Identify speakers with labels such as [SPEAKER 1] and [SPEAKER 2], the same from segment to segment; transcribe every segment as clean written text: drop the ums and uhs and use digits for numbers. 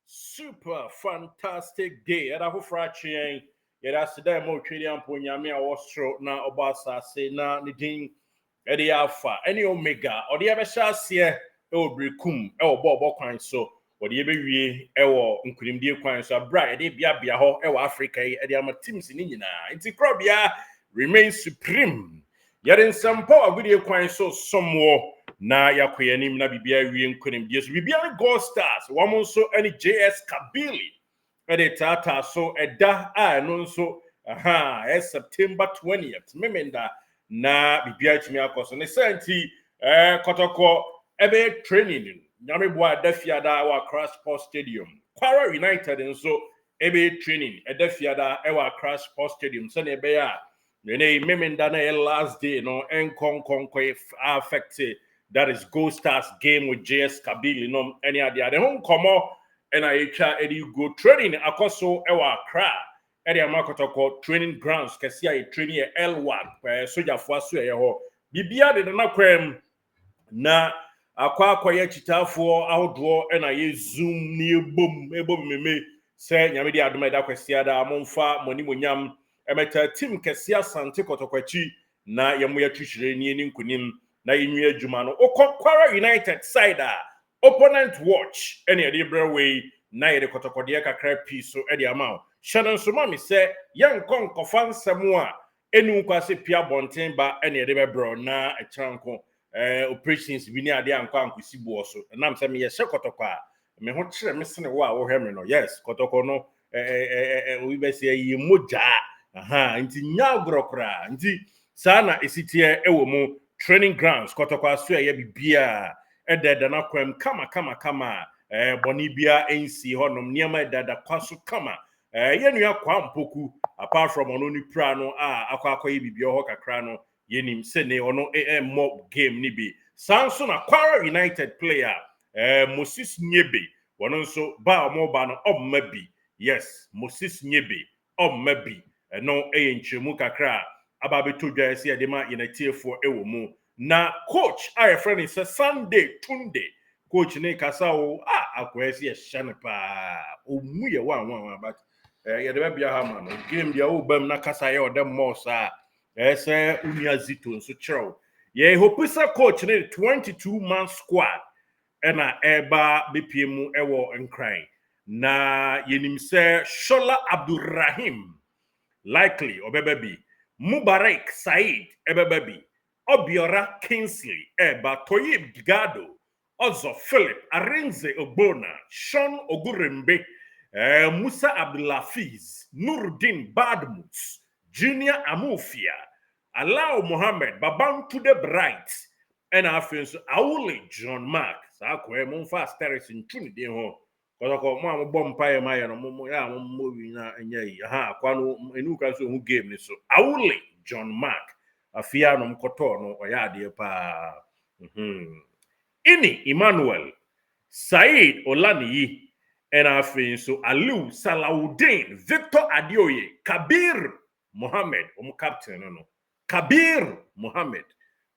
[SPEAKER 1] Super fantastic day. Era ho frachi yera sida mo twedi ampo nyame a wostro na obasa se na ne din ede alpha any omega ode abehya ase e obrekum e obo kwan so ode ebewie e wo nkurimdie kwan so abra ede bia ho e wo Africa yi ede ama teams ni nyina nti krobia remain supreme yere nsampo agudie kwan so somwo na yakoyanim na bibia wie nkonim die so bibia Gold Stars wamo nso ani JS Kabili ede tata so eda no nso September 20th memenda na bibia timi akoso ne senti kotoko ebe training nyame bo adafiada wa Accra Sports Stadium Kwara United nso ebe training adafiada e wa Accra Sports Stadium se na ebe ya ne memenda na last day no enkonkon affected. That is Gold Stars game with JS Kabili no any idea the home komo and I Eddie go training akoso ewa Accra Eddie amakotoko training grounds kesia e training L1 soja fo aso e ho bibia de na kwem na akwa ye chitafo ahodo na ye zoom ni ebom meme se nyame di adoma da kwasia da amomfa moni monyam emeta team kesia sante kotokwachi na yemoya twihire ni nkunim na inwe adwuma no Kwara United side opponent watch any ade breway na yede kotokode kakra piso ade ama Shannon Sumami say yan konkofan semu a enu kwase pia bonten ba any ade bebro na echanko operations bi ni ade anko ankosi bo so na mse me ye kotokwa me ho kire me sene wo a wo hweme no yes kotoko no we be say yi moja nti nya grokra nti sana esitie ewo mu training grounds kotokwa so ya bibia ededa na kwam kama boni bia ensi honom niema edada kwaso kama yenua kwampoku apart from ono ni pra no akwa bibia ho kakra no yenim sene ono mob game ni bi sanso na Kwara United player Moses Nyebe wono nso ba mo ba no ommabi yes Moses Nyebe ommabi no nchemu kakra ababeto dwa ese ya dema yenatiefo ewo mu na coach our friend is Sunday Tunde coach ne kasa o akwesi ya shanepa omuye wan but ya de bia ha man game dia o bam na kasa ya odem mosa ese unia Zito nso chero ye hopisa coach ne 22-man squad ena eba bpm ewo nkran na yenim se Shola Abdurrahim likely obebebi Mubarak Said ebebebi Obiora Kingsley Eba Toyib Gado Ozo Philip Arinze Ogbona Sean Ogurembe Musa Abdulafiz Nuruddin Badmus Junior Amufia Alao Mohammed Babantude Bright and afenso Aule John Mark Sakwe Monfa Steris in Trinity ho Kotoko mo bompa ye maye no mo ya mo wi na enye kwano enuka so hu game ni so Aule John Mark afia no mkoto no oyade pa ini Emmanuel Said Olaniyi and afenso Aliu Salawudin Victor Adioye Kabir Mohammed captain no Kabir Mohammed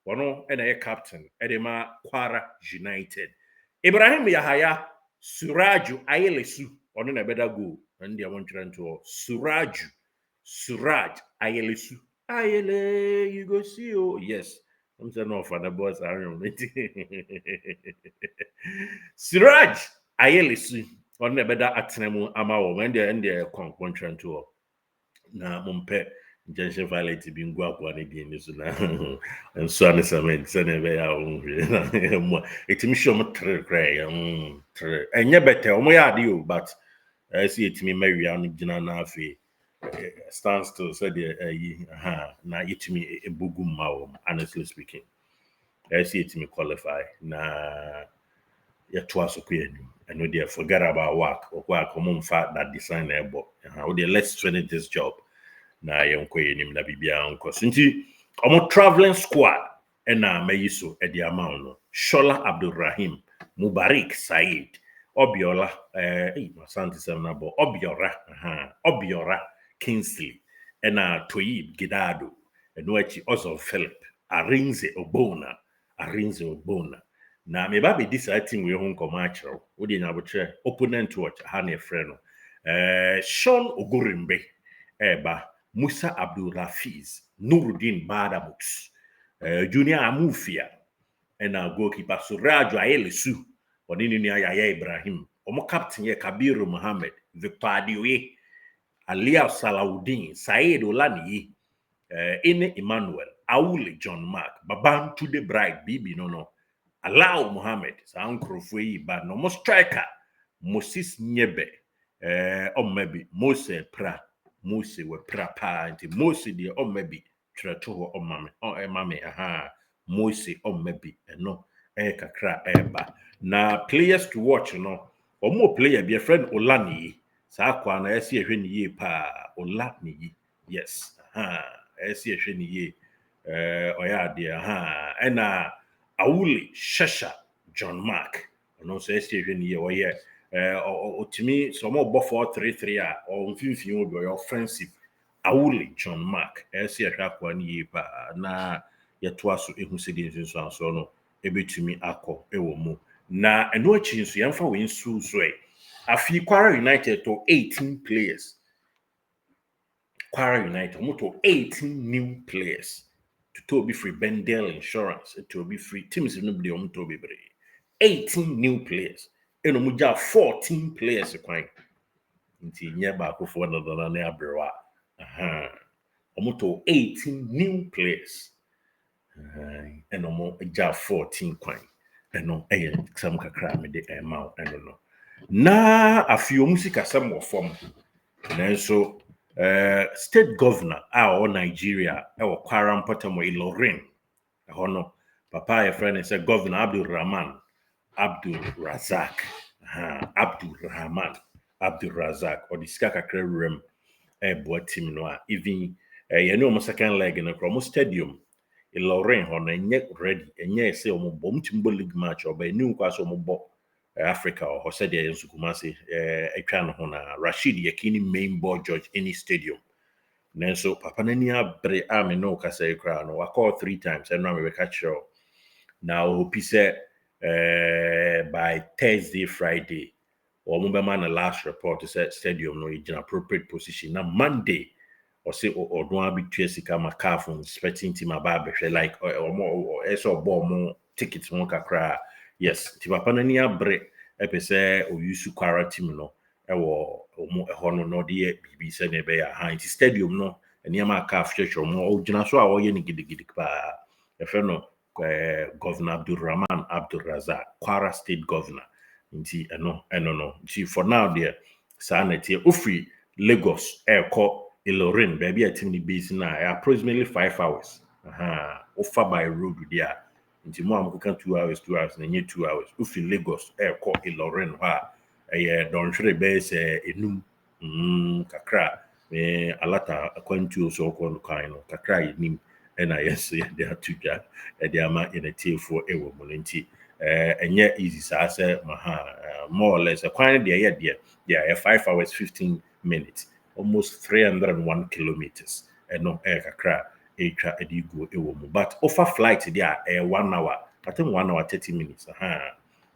[SPEAKER 1] wono ena captain edema Kwara United Ibrahim Yahaya Suraju Ayelesu ono na beda go and dia won to Suraj Ayelesu Ayele you go see oh yes I'm saying no for the boss I remember Suraj Ayelesu ono na beda atenemu ama wo and dia contract to na mompe Junction Valley bi ngwa kwa ne di ni so na nso ane samen se na be ya onhwe etimi shom tre kray tre enye bete omo ya ade o but see etimi mawia no gina na afi stand still said yi na etimi ebugu mawo honestly speaking see etimi qualify na ya to asoko yanu and we forget about work omo mfa that design ebo we let's finish this job na yɛnkɔ yɛnim na biribiara nkɔ so nti ɔmo traveling squad ɛna mayi so ɛde ama no Shola Abdulrahim Mubarak Said Obiola Asante Semnabo Obiora Kingsley ɛna Toyib Gidado ɛno akyi Ozol Philip Arinze Obona na me ba be this team we ho nkɔmɔ akyerɛw wo de nyabotrɛ opponent watch ha na efrɛ no Sean Ogurimbe eba Musa Abdul Rafiz Nuruddin Badamut Junior Amufia ɛna goalkeeper Suraju Ayelesu ɔne ne nua Yaya Ibrahim ɔmo captain yɛ Kabiru Mohammed Victor Adioye Alia Salawudin Said Olaniyi Ene Emmanuel Aule John Mark Babantu the Bride Bibi no Allow Mohammed Sankrofo yi ba no mo striker Moses Nyebe maybe Mose pra Mose we pra pa nti Mose de maybe treto ho mame Mose maybe no kakra eba na players to watch no omo player be friend Olani sa kwa na esi ehwe ni ye pa Olani yes esi ehwe ni ye oya de ena Awule Shesha John Mark no so esi ehwe ni ye oye otimi so mo bo 4-3-3 a o mfimfin obi offensive Awule John Mark esi ehwe akwa ni ye pa na yeto aso ehu sedi nso anso no ebetumi akọ ewo mu na eno achi nso yemfa we nsu so afi Kwara United to 18 players Kwara United to 18 new players to be free Bendel Insurance to be free teams no be to be 18 new players eno mu ja 14 players kwan nti nye ba akofo na na abrewa to 18 new players and no ja 14 kwan eno some kakra me de emau no na afio musika sam wo fom nanso state governor our Nigeria Kwara Mpotamo Ilorin no papa your friend is Governor Abdul Razak or the skaka krem boa team no even you know mo second leg in a stadium Ilorin hono enye ready enye say omo bom timbo league match or by new kwaso omo bo Africa or said there in Sukumasi etwa no ho na Rashid Yakini main board judge any stadium nanso papa nani abre am no kasa ekra no call 3 times and now we catch you now hope say by Thursday Friday or mo be man last report said stadium no in appropriate position na Monday or say or don't be sika maka from expecting team about like or more or ball more tickets more kakra yes ti papa nani abre epese o yusu Kwara team no ewo mo eho no de bibi se ne be ya han stadium no eni ama ka afchecho mo o gina so a wo ye ni gidigidi pa efe no Governor Abdulrahman Abdul Razak Kwara State Governor nti eno no nti for now there sanity ofri Lagos airco Ilorin baby a team the base na approximately 5 hours offer by road there nti mo am can 2 hours na nye 2 hours ofri Lagos airco Ilorin ha don hwere base enum kakra alata akwantu so ko kan no kakra yenim ena yes they are to ja they are in a team for ewo mo nti enye easy sa say more or less kwan there 5 hours 15 minutes almost 301 kilometers no kakra etwa edigo ewo mu but offer flight there 1 hour I think 1 hour 30 minutes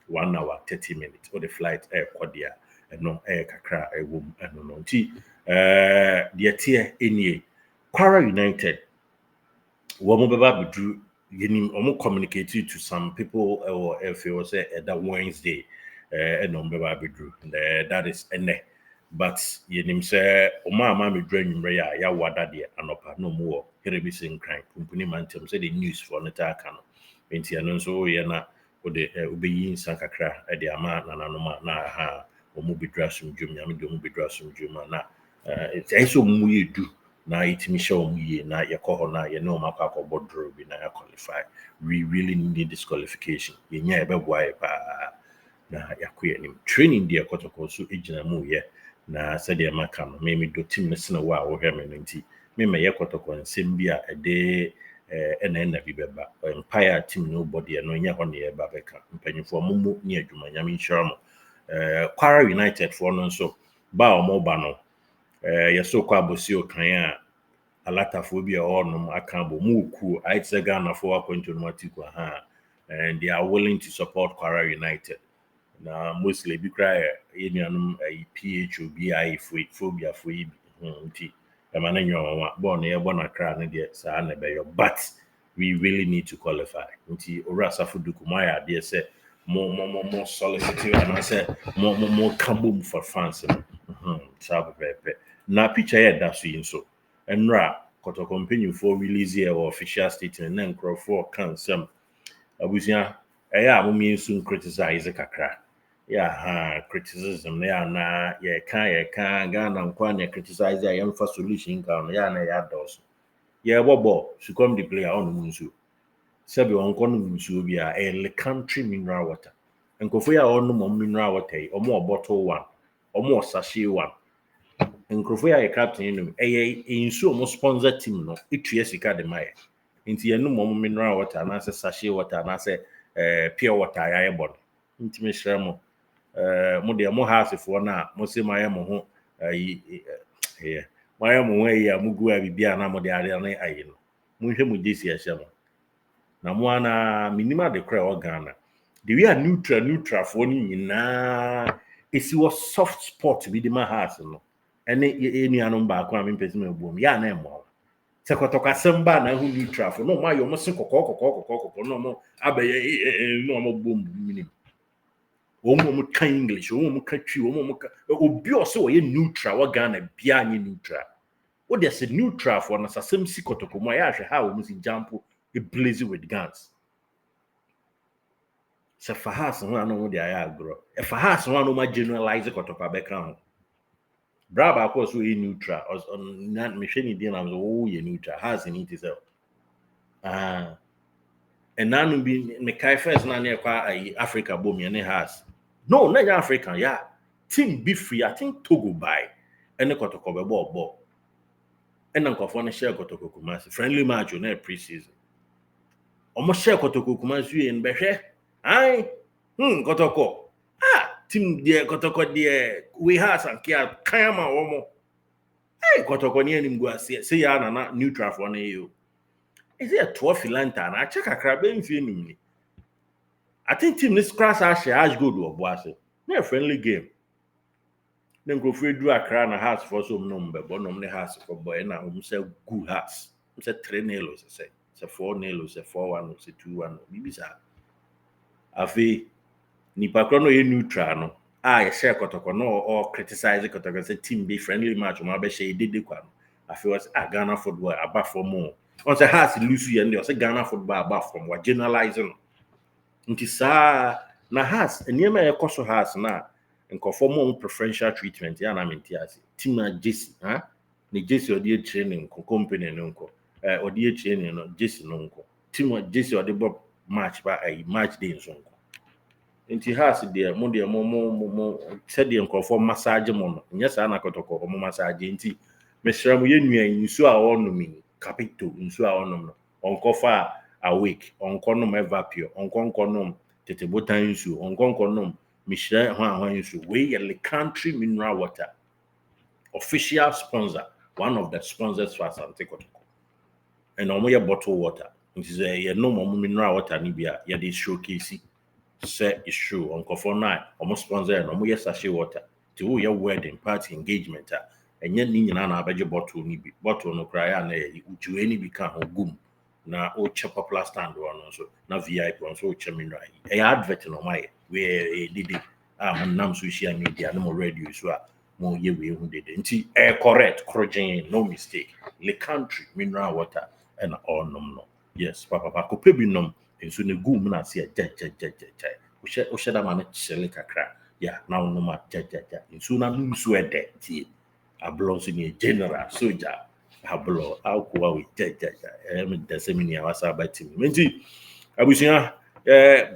[SPEAKER 1] 1 hour 30 minutes or the flight kwadia no kakra ewo mu no nti the tier enie Kwara United womo beba bedru yenim omo communicate to some people or if you say that Wednesday no beba bedru that is ene but yenim say omo ama me dru anwumre ya wada de anopa no mo here bi sin kran company mantem say the news for neta aka no enti eno so ye na ode obeyi nsan kakra de ama nananoma na omo bedru asumdwum ya me de omo bedru asumdwum na it's so mu yedu na itimi show mu na yakoho na ye no makwa akobodro bi na qualify we really need this qualification ye nya ebe boy pa na yakoye nim training dia kotoko so ejina mu ye na said maka no me do team ne sene wa wo hwe me nti me me yekotoko nsem bi a ede ena bi beba empire team nobody no nya ho ne eba beka mpanyifo mumu ne adwuma nyame nhyira mo Kwara United for no nso ba o mo ba no yeso kwa bosi okan a alatafo bi a onom aka bo mu ku aitse Ghana for akwantu no atiku ha and they are willing to support Kwara United na mostly bi cry yenuanum PHOB ai phobia for yi nti na nyo bo na ye bo na kra na de sa na be yo but we really need to qualify nti ora safuduku my idea say more soliciting and say more kabum for fans sabe pepe na picture here that so yin so enra koto company for release here official statement na nkrofo kan some abusia eya mo mi sun criticize kakra criticism na ye can Ghana nkwa na criticize ya mfa solution kan na ya dos ye bobo she come the player on munsu sebe on kono munsu bi a country mineral water nkofo ya on mo mineral water omo bottle one omo sachet one nkofo ya captain no insu omo sponsor team no etua sika de mai nti ye no mo mineral water na sachet water na pure water ya bon nti me hira mo mo de mo haasefo na mo se maye mo ho maye mo ho ya mugu a bibia na mo de are na ayi no mo hwe mo jesi a hye mo na mo ana minima de kra o Ghana the we are neutral for ni nyina esi was soft spot bi de ma haas no ene enuanom ba ko a me pese me buom ya na emo se kotokasem ba na hu neutral for no ma yo mo se kokoko no mo abaye no mo bom minim omo ka English omo ka twi omo ka obi o se o ye neutral wa Ghana bia anyi neutral what they say neutral for na sasem si kotoko mo ya hwe ha o mu si jump e blaze with guns se fahas ho anu mo de aya agro e fahas ho anu ma generalize kotoko abeka ho braba ko so e neutral on na me hwe ni dia na so ye neutral has in it self enanu bi me kai first na na kwa Africa bom ye ne has no na ya African ya team be free I think Togo buy ene kotoko be ball ena nkofo na share kotoko Kumasi friendly match na pre-season omo share kotoko Kumasi ye nbe hwe ai kotoko team de kotoko de we has and kia kama omo kotoko ni anim guase say ya na neutral for na you is it 12 lanta na check akra be mfie nimni I think team this class ash good or boase na friendly game then go free do akra na house for so no mbe bo no ne house for boy na say good house say 3 nails say 4 nails say 4-1 say 2-1 bibisa afi ni pakro no ye neutral no ye share kotoko no or criticize kotoko say team be friendly match ma be share dede kwa no afi was Ghana football aba for more on say house lose you and say Ghana football aba from what generalizing nti saa na has eniema ekoso has na nkofo mo preferential treatment ya na mentiasi team na Jesse ni Jesse odi training ko company no nko odi training no Jesse no nko team Jesse odi bob match ba match day nso nko nti has de mo de mo said de nkofo massage mo no nya saa na kotoko mo massage nti mesra mo ye nua nsu a onumi capito nsu a onum no onkofa awake onkonom evapio onkonkonom tete botan nsu onkonkonom mishra ho nsu we ye country mineral water official sponsor one of the sponsors for Asante Kotoko and omo ye bottle water it is ye no mo mineral water ni bia ye dey showcase say is true onkofo na omo sponsor and omo ye sachet water ti wo ye wedding party engagement enye ni nyina na abeje bottle ni bi bottle no kra ya na ye ujuwe ni bi ka ho gum na o che popular stand one so na VIP one so o che mineral e advert no my we didi nam social media no radio so mo ye we hu dede nti correct crogen no mistake the country mineral water and all no yes papa ko pe bi nom enso ne gum na se ja o she da ma na chele kakra ya na no ma ja enso na num so ede ti ablonso ni general soldier hablo akwa we the seminar was about team nti abusia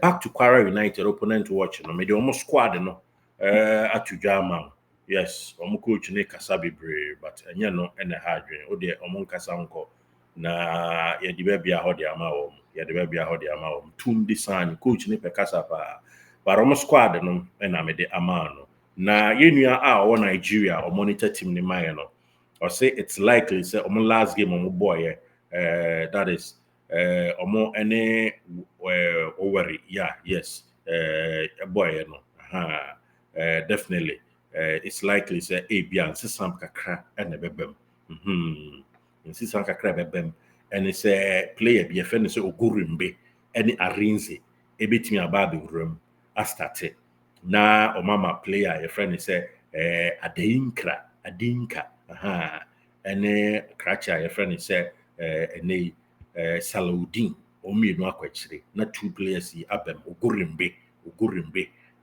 [SPEAKER 1] back to Kwara United opponent watch no me dey almost squad no atudwa ma Yes, coach ne kasa bebree, but ɛnyɛ no ɛna ha adwene. O deɛ nkasa nkɔ na yɛde baabi a hɔ de ama wɔn. Yɛde baabi a hɔ de ama wɔn. Tum de san coach ne pɛ kasa paa. But squad no ɛna mede ama no. Na yɛn nua a ɔwɔ Nigeria monitor team ne mayɛ no. Ɔsɛ it's likely sɛ last game boy that is ɛne Owari, yeah, yes, boy no. Definitely. It's likely say bia nsesam kakra na bebem nsesam kakra bebem and it's a player bi efe no say Ogurimbe any Arinze ebetimi aba bewuram astarte na omama player your friend say Adinka ene kracha your friend say ene Salaudin omienu akwachire na two players yi abem Ogurimbe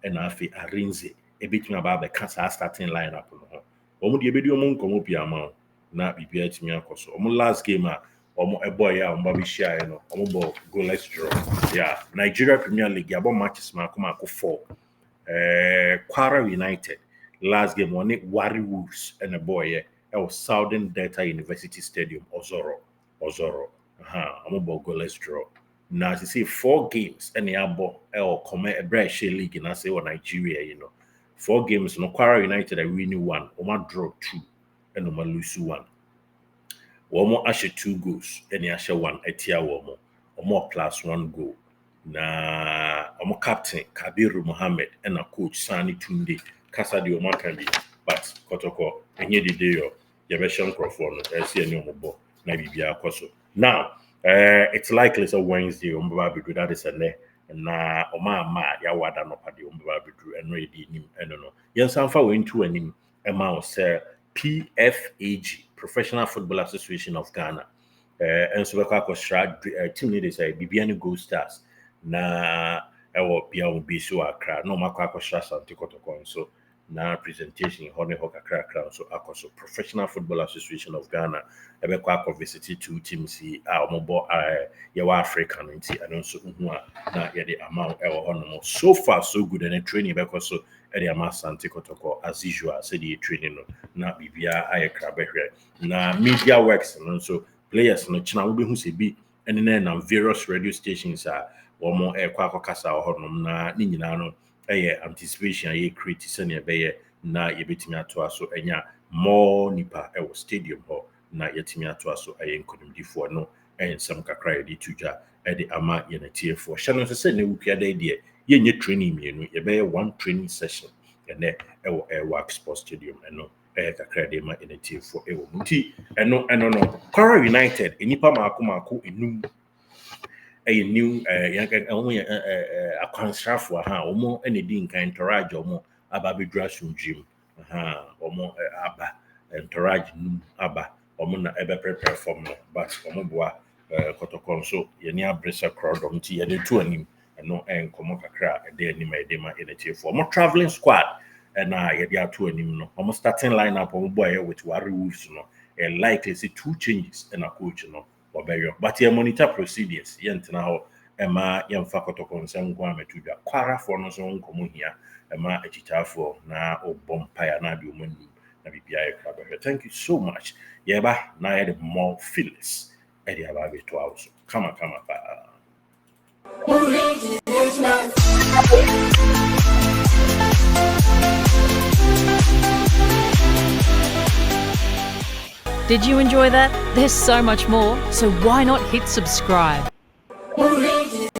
[SPEAKER 1] and afi Arinze ebetumi aba abɛka saa starting lineup no ho ɔmo deɛ ebedi ɔmo nkɔmɔ pii ama na biribiara atumi akɔ so ɔmo last game a ɔmo ɛbɔ yɛ a ɔmo ba bɛhyia no ɔmo bɔ goalless draw yeah Nigeria Premier League yɛabɔ matches mako 4 Kwara United last game ɔne Wari Wolves ɛna ɛbɔ yɛ ɛwɔ Southern Delta University Stadium Ozoro ɔmo bɔ goalless draw na as you see 4 games ɛna yɛabɔ ɛwɔ kɔmɛ ɛbrɛ ɛhyɛ league na sɛ wɔ Nigeria 4 games no Kwara United are winning 1 Oma draw 2 and Oma lose 1 Omo ashe 2 goals and ashe 1 etia Omo plus 1 goal na Omo captain Kabiru Mohammed and a coach Sani Tunde kasa di Oma kandi but kotoko enye di day yebeshan crofon esi eni omo na bibia akoso now it's likely it's a Wednesday Omo that is a ne na oma ya wada no pade ombaba bedru eno edi nim eno no yensanfa we ntu anim ema o se PFAG Professional Football Association of Ghana enso be kwa akosra team leader say Bibiani Gold Stars na ewo bia obi so akra no makwa akosra Santi Kotoko so na presentation hone ho kakra so akoso Professional Football Association of Ghana ebe kwa visit 2 teams a omobo yewa Africa nti ano so hu a na yede amount ewo hono so far so good and training because so ede ama Santi Kotoko as usual say the training no na bibia ayekra behwe na media works no so players no china wo be hu se bi ene na various radio stations a wo mo kwa akokasa hono na ni nyina no anticipation ye create sene be na yebetimi ato aso enya more nipa ewo stadium ho na yetimi ato aso nkonimdifo no ensam kakra yedi tuja ede ama ye na tiefo hye no se ne wukua da de ye nye training mienu ye be 1 training session ene ewo work sports stadium eno kakra de ma ene tiefo ewo muti eno no Kwara United enipa mako enum new akwansrafo omo ene di nkan entourage omo aba bedra sunjim omo aba entourage num aba omo na ebe prepare form no but omo boa kotokon so ye ni abresa crowd ti ye de to anim no enkomo kakra de anim ede ma enetiefo omo traveling squad na ye de ato anim no omo starting lineup omo boy with Wari Wolves no likely see 2 changes na coach no but you monitor procedures yentena ho ema yemfa kotoko nsem kwa metudwa Kwara for no so nkomo hia ema achitafo na obompaya na bi omanu na bibia ekra. Thank you so much yeba na yede more feelings edi aba be to house kama pa
[SPEAKER 2] Did you enjoy that? There's so much more, so why not hit subscribe?